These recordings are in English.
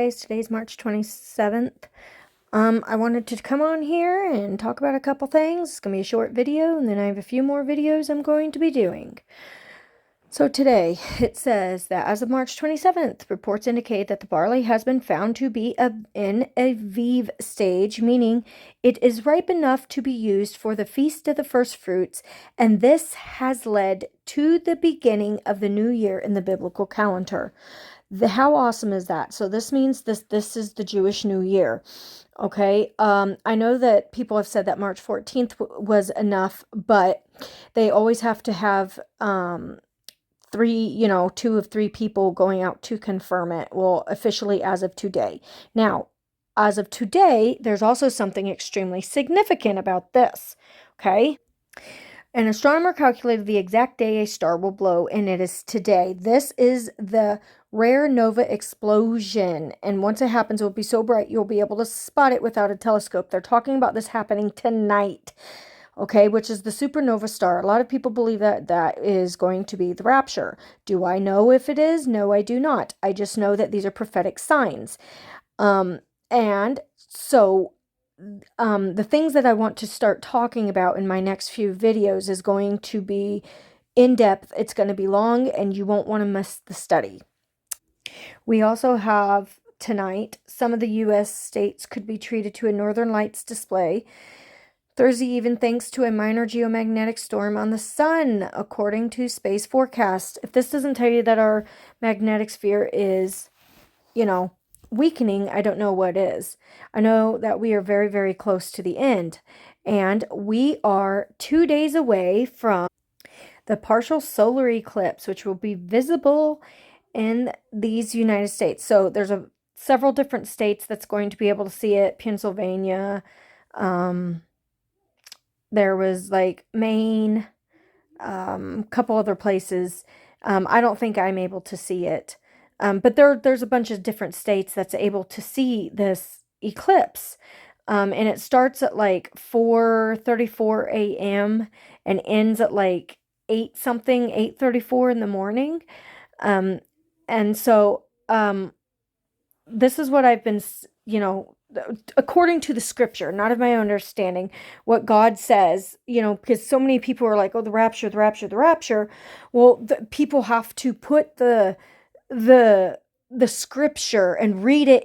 guys. Today's March 27th. I wanted to come on here and talk about a couple things. It's going to be a short video, and then I have a few more videos I'm going to be doing. So today, it says that as of March 27th, reports indicate that the barley has been found to be in a Vive stage, meaning it is ripe enough to be used for the Feast of the First Fruits, and this has led to the beginning of the new year in the biblical calendar. How awesome is that? So this means this is the Jewish New Year. Okay. I know that people have said that March 14th was enough, but they always have to have two of three people going out to confirm it. Well, officially as of today. Now, as of today, there's also something extremely significant about this. Okay. An astronomer calculated the exact day a star will blow, and it is today. This is the rare nova explosion, and once it happens, it will be so bright you'll be able to spot it without a telescope. They're talking about this happening tonight, okay, which is the supernova star. A lot of people believe that that is going to be the rapture. Do I know if it is? No, I do not. I just know that these are prophetic signs. And so the things that I want to start talking about in my next few videos is going to be in depth. It's going to be long, and you won't want to miss the study. We also have tonight, some of the U.S. states could be treated to a northern lights display. Thursday, even thanks to a minor geomagnetic storm on the sun, according to space forecast. If this doesn't tell you that our magnetic sphere is, weakening, I don't know what is. I know that we are very, very close to the end, and we are 2 days away from the partial solar eclipse, which will be visible in these United States. So there's several different states that's going to be able to see it. Pennsylvania, there was like Maine, a couple other places. I don't think I'm able to see it. But there's a bunch of different states that's able to see this eclipse. And it starts at like 4:34 a.m. and ends at like 8:34 in the morning. And so this is what I've been, according to the scripture, not of my own understanding, what God says, because so many people are like, oh, the rapture, the rapture, the rapture. Well, people have to put the scripture and read it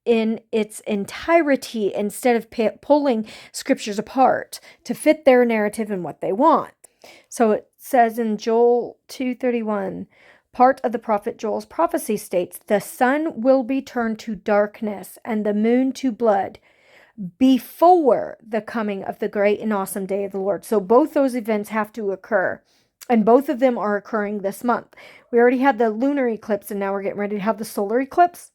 in its entirety instead of pulling scriptures apart to fit their narrative and what they want. So it says in Joel 2:31, part of the prophet Joel's prophecy states, the sun will be turned to darkness and the moon to blood before the coming of the great and awesome day of the Lord. So both those events have to occur. And both of them are occurring this month. We already had the lunar eclipse, and now we're getting ready to have the solar eclipse.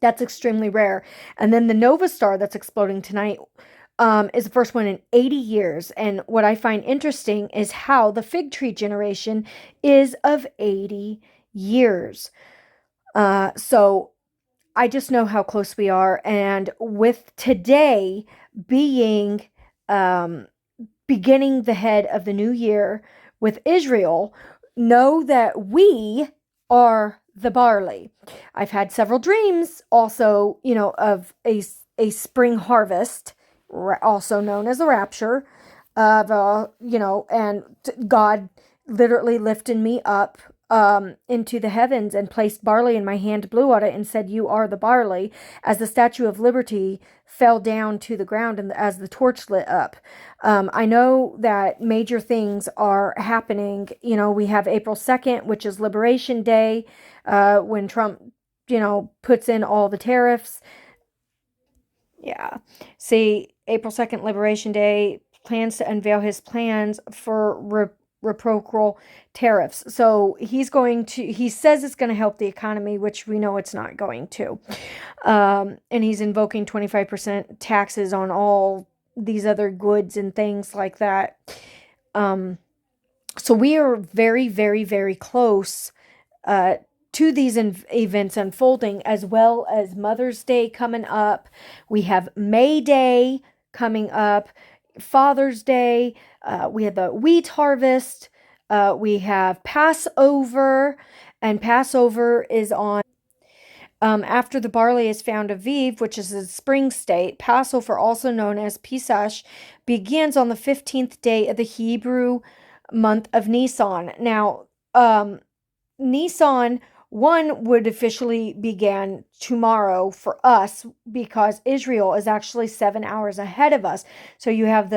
That's extremely rare. And then the nova star that's exploding tonight is the first one in 80 years. And what I find interesting is how the fig tree generation is of 80 years. So I just know how close we are. And with today being beginning the head of the new year, with Israel, know that we are the barley. I've had several dreams also, of a spring harvest, also known as a rapture, of, and God literally lifted me up into the heavens and placed barley in my hand, blew on it, and said, you are the barley, as the Statue of Liberty fell down to the ground and as the torch lit up. I know that major things are happening. We have April 2nd, which is Liberation Day, when Trump, puts in all the tariffs. Yeah. See, April 2nd, Liberation Day, plans to unveil his plans for reciprocal tariffs. So he says it's going to help the economy, which we know it's not going to. And he's invoking 25% taxes on all these other goods and things like that. So we are very, very, very close to these events unfolding, as well as Mother's Day coming up. We have May Day coming up, Father's Day. We have the wheat harvest. We have Passover, and Passover is on After the barley is found Aviv, which is a spring state, Passover, also known as Pesach, begins on the 15th day of the Hebrew month of Nisan. Now, Nisan 1 would officially begin tomorrow for us because Israel is actually 7 hours ahead of us. So you have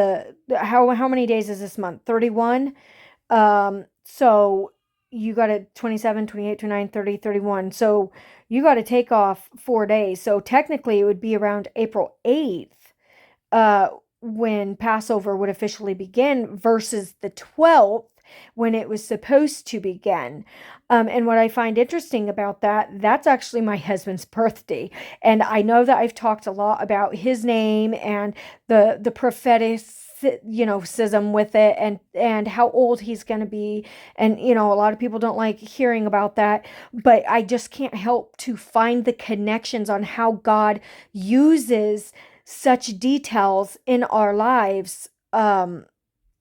how many days is this month? 31. So you got to 27, 28, 29, 30, 31. So you got to take off 4 days. So technically it would be around April 8th, uh, when Passover would officially begin versus the 12th when it was supposed to begin. And what I find interesting about that, that's actually my husband's birthday. And I know that I've talked a lot about his name and the prophetic, schism with it, and how old he's going to be. And a lot of people don't like hearing about that, but I just can't help to find the connections on how God uses such details in our lives,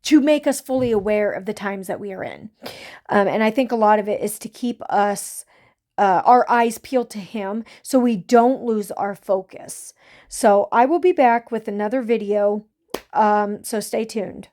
to make us fully aware of the times that we are in. And I think a lot of it is to keep us, our eyes peeled to Him so we don't lose our focus. So I will be back with another video. So stay tuned.